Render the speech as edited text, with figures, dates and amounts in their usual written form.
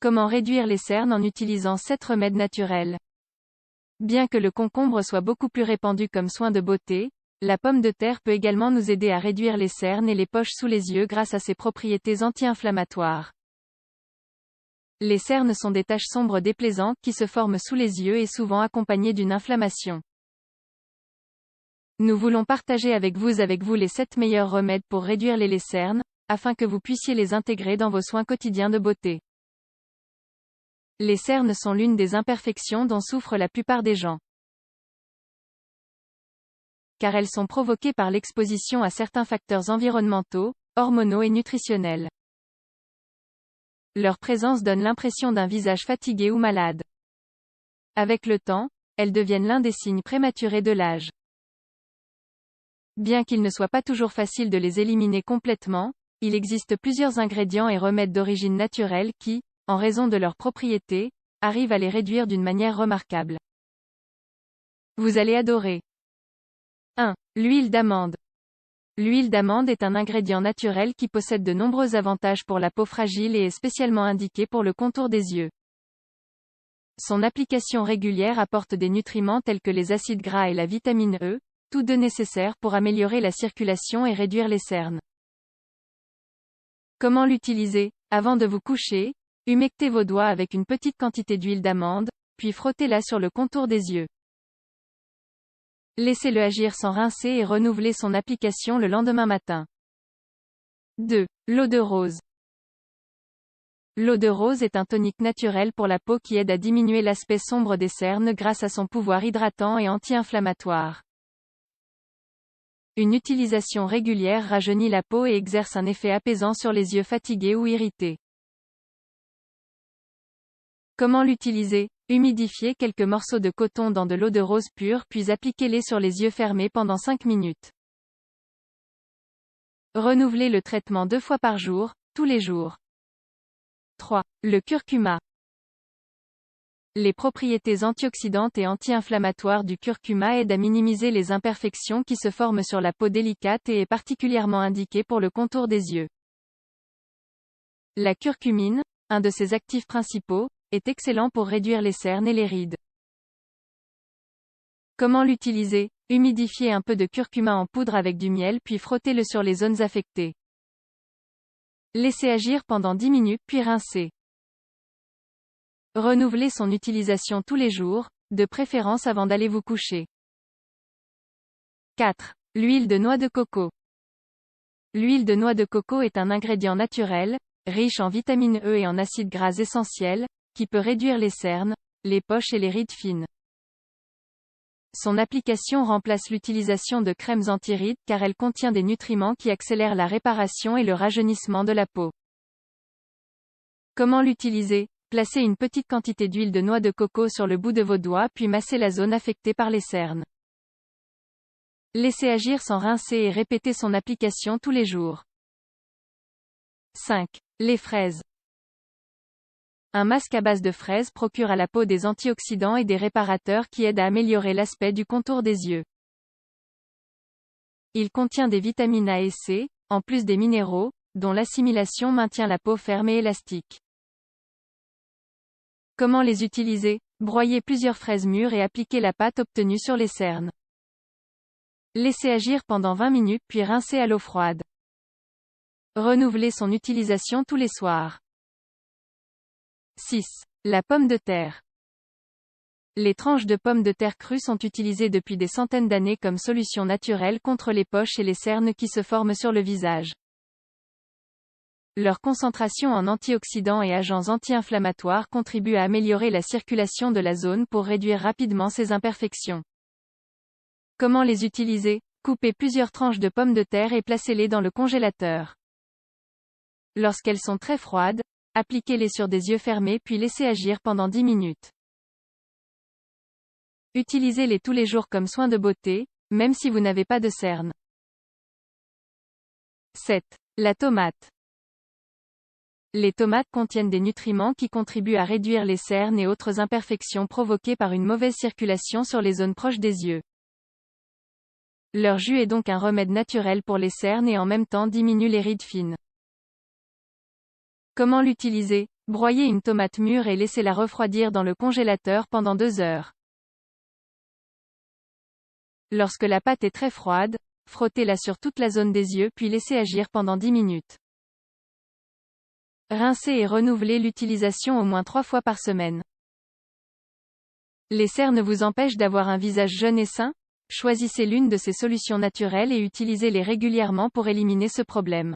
Comment réduire les cernes en utilisant 7 remèdes naturels? Bien que le concombre soit beaucoup plus répandu comme soin de beauté, la pomme de terre peut également nous aider à réduire les cernes et les poches sous les yeux grâce à ses propriétés anti-inflammatoires. Les cernes sont des taches sombres déplaisantes qui se forment sous les yeux et souvent accompagnées d'une inflammation. Nous voulons partager avec vous les 7 meilleurs remèdes pour réduire les cernes, afin que vous puissiez les intégrer dans vos soins quotidiens de beauté. Les cernes sont l'une des imperfections dont souffrent la plupart des gens. Car elles sont provoquées par l'exposition à certains facteurs environnementaux, hormonaux et nutritionnels. Leur présence donne l'impression d'un visage fatigué ou malade. Avec le temps, elles deviennent l'un des signes prématurés de l'âge. Bien qu'il ne soit pas toujours facile de les éliminer complètement, il existe plusieurs ingrédients et remèdes d'origine naturelle qui, en raison de leurs propriétés, arrivent à les réduire d'une manière remarquable. Vous allez adorer. 1. L'huile d'amande. L'huile d'amande est un ingrédient naturel qui possède de nombreux avantages pour la peau fragile et est spécialement indiqué pour le contour des yeux. Son application régulière apporte des nutriments tels que les acides gras et la vitamine E, tous deux nécessaires pour améliorer la circulation et réduire les cernes. Comment l'utiliser? Avant de vous coucher, humectez vos doigts avec une petite quantité d'huile d'amande, puis frottez-la sur le contour des yeux. Laissez-le agir sans rincer et renouvelez son application le lendemain matin. 2. L'eau de rose. L'eau de rose est un tonique naturel pour la peau qui aide à diminuer l'aspect sombre des cernes grâce à son pouvoir hydratant et anti-inflammatoire. Une utilisation régulière rajeunit la peau et exerce un effet apaisant sur les yeux fatigués ou irrités. Comment l'utiliser? Humidifiez quelques morceaux de coton dans de l'eau de rose pure puis appliquez-les sur les yeux fermés pendant 5 minutes. Renouvelez le traitement 2 fois par jour, tous les jours. 3. Le curcuma. Les propriétés antioxydantes et anti-inflammatoires du curcuma aident à minimiser les imperfections qui se forment sur la peau délicate et est particulièrement indiqué pour le contour des yeux. La curcumine, un de ses actifs principaux, est excellent pour réduire les cernes et les rides. Comment l'utiliser? Humidifiez un peu de curcuma en poudre avec du miel puis frottez-le sur les zones affectées. Laissez agir pendant 10 minutes puis rincez. Renouvelez son utilisation tous les jours, de préférence avant d'aller vous coucher. 4. L'huile de noix de coco. L'huile de noix de coco est un ingrédient naturel, riche en vitamine E et en acides gras essentiels, qui peut réduire les cernes, les poches et les rides fines. Son application remplace l'utilisation de crèmes anti-rides car elle contient des nutriments qui accélèrent la réparation et le rajeunissement de la peau. Comment l'utiliser? Placez une petite quantité d'huile de noix de coco sur le bout de vos doigts puis massez la zone affectée par les cernes. Laissez agir sans rincer et répétez son application tous les jours. 5. Les fraises. Un masque à base de fraises procure à la peau des antioxydants et des réparateurs qui aident à améliorer l'aspect du contour des yeux. Il contient des vitamines A et C, en plus des minéraux, dont l'assimilation maintient la peau ferme et élastique. Comment les utiliser? Broyez plusieurs fraises mûres et appliquez la pâte obtenue sur les cernes. Laissez agir pendant 20 minutes puis rincez à l'eau froide. Renouvelez son utilisation tous les soirs. 6. La pomme de terre. Les tranches de pommes de terre crues sont utilisées depuis des centaines d'années comme solution naturelle contre les poches et les cernes qui se forment sur le visage. Leur concentration en antioxydants et agents anti-inflammatoires contribue à améliorer la circulation de la zone pour réduire rapidement ces imperfections. Comment les utiliser? Coupez plusieurs tranches de pommes de terre et placez-les dans le congélateur. Lorsqu'elles sont très froides, appliquez-les sur des yeux fermés puis laissez agir pendant 10 minutes. Utilisez-les tous les jours comme soin de beauté, même si vous n'avez pas de cernes. 7. La tomate. Les tomates contiennent des nutriments qui contribuent à réduire les cernes et autres imperfections provoquées par une mauvaise circulation sur les zones proches des yeux. Leur jus est donc un remède naturel pour les cernes et en même temps diminue les rides fines. Comment l'utiliser? Broyez une tomate mûre et laissez-la refroidir dans le congélateur pendant 2 heures. Lorsque la pâte est très froide, frottez-la sur toute la zone des yeux puis laissez agir pendant 10 minutes. Rincez et renouvelez l'utilisation au moins 3 fois par semaine. Les cernes vous empêchent d'avoir un visage jeune et sain? Choisissez l'une de ces solutions naturelles et utilisez-les régulièrement pour éliminer ce problème.